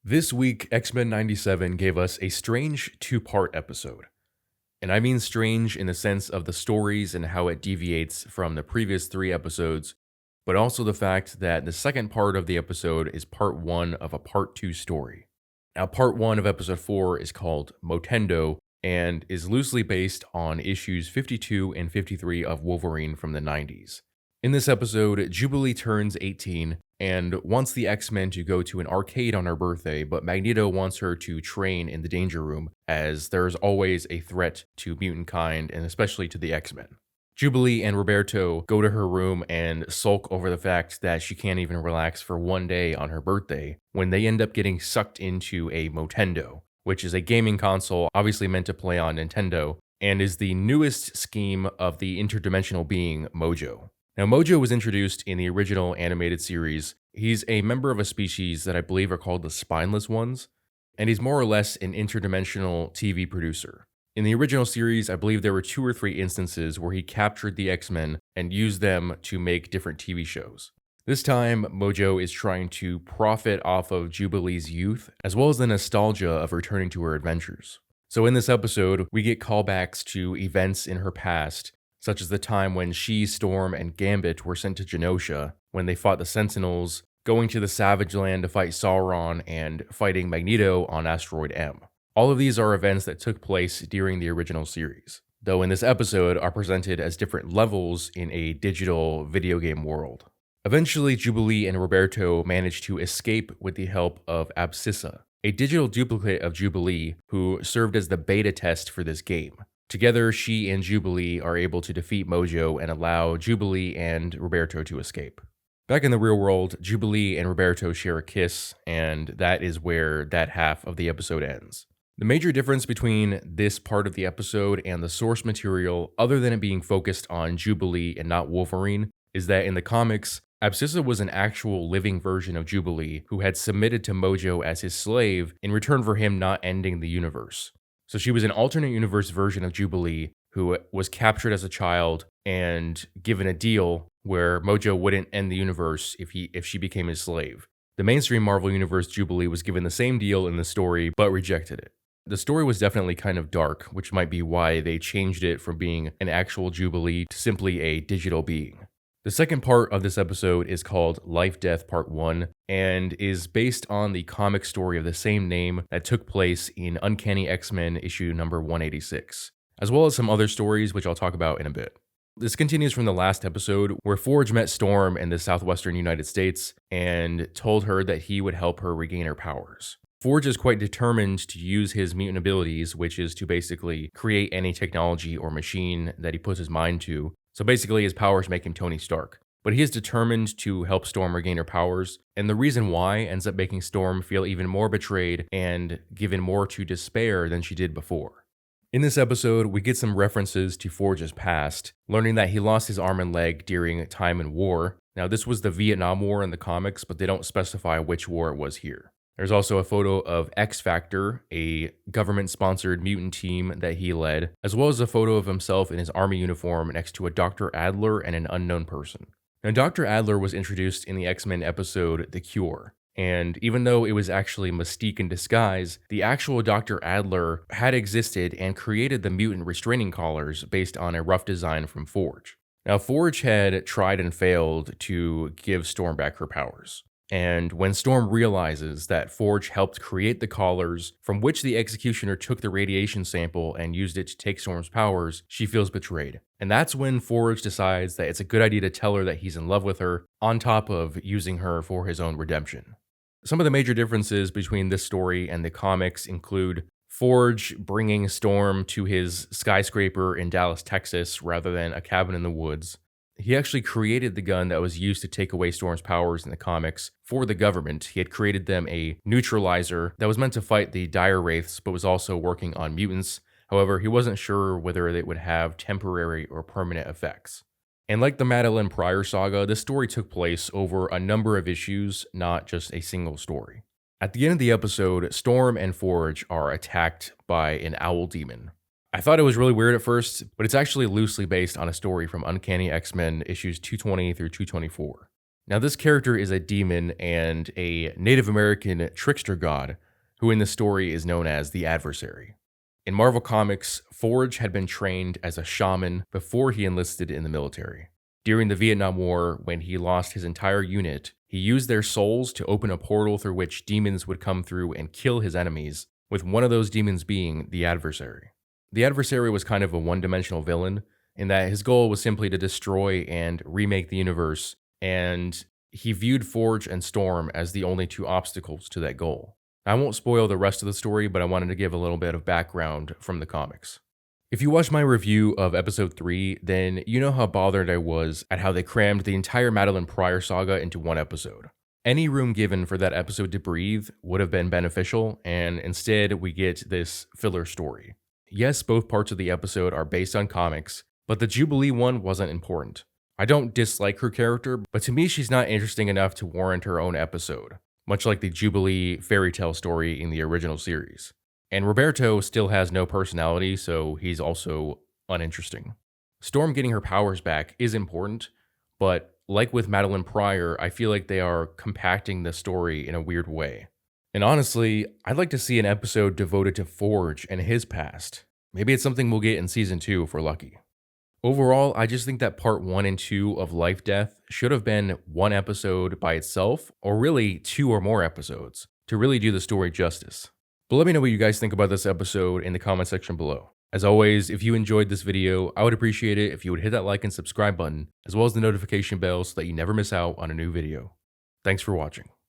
This week, X-Men 97 gave us a strange two-part episode. And I mean strange in the sense of the stories and how it deviates from the previous three episodes, but also the fact that the second part of the episode is part one of a part two story. Now, part one of episode 4 is called Motendo and is loosely based on issues 52 and 53 of Wolverine from the 90s. In this episode, Jubilee turns 18 and wants the X-Men to go to an arcade on her birthday, but Magneto wants her to train in the Danger Room, as there's always a threat to mutant kind, and especially to the X-Men. Jubilee and Roberto go to her room and sulk over the fact that she can't even relax for one day on her birthday, when they end up getting sucked into a Motendo, which is a gaming console obviously meant to play on Nintendo, and is the newest scheme of the interdimensional being Mojo. Now, Mojo was introduced in the original animated series. He's a member of a species that I believe are called the Spineless Ones, and he's more or less an interdimensional TV producer. In the original series, I believe there were 2 or 3 instances where he captured the X-Men and used them to make different TV shows. This time, Mojo is trying to profit off of Jubilee's youth, as well as the nostalgia of returning to her adventures. So in this episode, we get callbacks to events in her past, such as the time when she, Storm, and Gambit were sent to Genosha, when they fought the Sentinels, going to the Savage Land to fight Sauron, and fighting Magneto on Asteroid M. All of these are events that took place during the original series, though in this episode are presented as different levels in a digital video game world. Eventually, Jubilee and Roberto manage to escape with the help of Abscissa, a digital duplicate of Jubilee who served as the beta test for this game. Together, she and Jubilee are able to defeat Mojo and allow Jubilee and Roberto to escape. Back in the real world, Jubilee and Roberto share a kiss, and that is where that half of the episode ends. The major difference between this part of the episode and the source material, other than it being focused on Jubilee and not Wolverine, is that in the comics, Abscissa was an actual living version of Jubilee who had submitted to Mojo as his slave in return for him not ending the universe. So she was an alternate universe version of Jubilee who was captured as a child and given a deal where Mojo wouldn't end the universe if she became his slave. The mainstream Marvel Universe Jubilee was given the same deal in the story but rejected it. The story was definitely kind of dark, which might be why they changed it from being an actual Jubilee to simply a digital being. The second part of this episode is called Life Death Part 1 and is based on the comic story of the same name that took place in Uncanny X-Men issue number 186, as well as some other stories which I'll talk about in a bit. This continues from the last episode where Forge met Storm in the southwestern United States and told her that he would help her regain her powers. Forge is quite determined to use his mutant abilities, which is to basically create any technology or machine that he puts his mind to. So basically, his powers make him Tony Stark. But he is determined to help Storm regain her powers, and the reason why ends up making Storm feel even more betrayed and given more to despair than she did before. In this episode, we get some references to Forge's past, learning that he lost his arm and leg during time in war. Now, this was the Vietnam War in the comics, but they don't specify which war it was here. There's also a photo of X Factor, a government-sponsored mutant team that he led, as well as a photo of himself in his army uniform next to a Dr. Adler and an unknown person. Now, Dr. Adler was introduced in the X-Men episode The Cure, and even though it was actually Mystique in disguise, the actual Dr. Adler had existed and created the mutant restraining collars based on a rough design from Forge. Now, Forge had tried and failed to give Storm back her powers. And when Storm realizes that Forge helped create the collars from which the Executioner took the radiation sample and used it to take Storm's powers, she feels betrayed. And that's when Forge decides that it's a good idea to tell her that he's in love with her, on top of using her for his own redemption. Some of the major differences between this story and the comics include Forge bringing Storm to his skyscraper in Dallas, Texas, rather than a cabin in the woods. He actually created the gun that was used to take away Storm's powers in the comics for the government. He had created them a neutralizer that was meant to fight the Dire Wraiths, but was also working on mutants. However, he wasn't sure whether it would have temporary or permanent effects. And like the Madeline Pryor saga, this story took place over a number of issues, not just a single story. At the end of the episode, Storm and Forge are attacked by an owl demon. I thought it was really weird at first, but it's actually loosely based on a story from Uncanny X-Men issues 220 through 224. Now, this character is a demon and a Native American trickster god who in the story is known as the Adversary. In Marvel Comics, Forge had been trained as a shaman before he enlisted in the military. During the Vietnam War, when he lost his entire unit, he used their souls to open a portal through which demons would come through and kill his enemies, with one of those demons being the Adversary. The Adversary was kind of a one-dimensional villain, in that his goal was simply to destroy and remake the universe, and he viewed Forge and Storm as the only two obstacles to that goal. I won't spoil the rest of the story, but I wanted to give a little bit of background from the comics. If you watched my review of episode 3, then you know how bothered I was at how they crammed the entire Madeline Pryor saga into one episode. Any room given for that episode to breathe would have been beneficial, and instead we get this filler story. Yes, both parts of the episode are based on comics, but the Jubilee one wasn't important. I don't dislike her character, but to me she's not interesting enough to warrant her own episode, much like the Jubilee fairy tale story in the original series. And Roberto still has no personality, so he's also uninteresting. Storm getting her powers back is important, but like with Madeline Pryor, I feel like they are compacting the story in a weird way. And honestly, I'd like to see an episode devoted to Forge and his past. Maybe it's something we'll get in season 2 if we're lucky. Overall, I just think that part 1 and 2 of Life Death should have been one episode by itself, or really 2 or more episodes, to really do the story justice. But let me know what you guys think about this episode in the comment section below. As always, if you enjoyed this video, I would appreciate it if you would hit that like and subscribe button, as well as the notification bell so that you never miss out on a new video. Thanks for watching.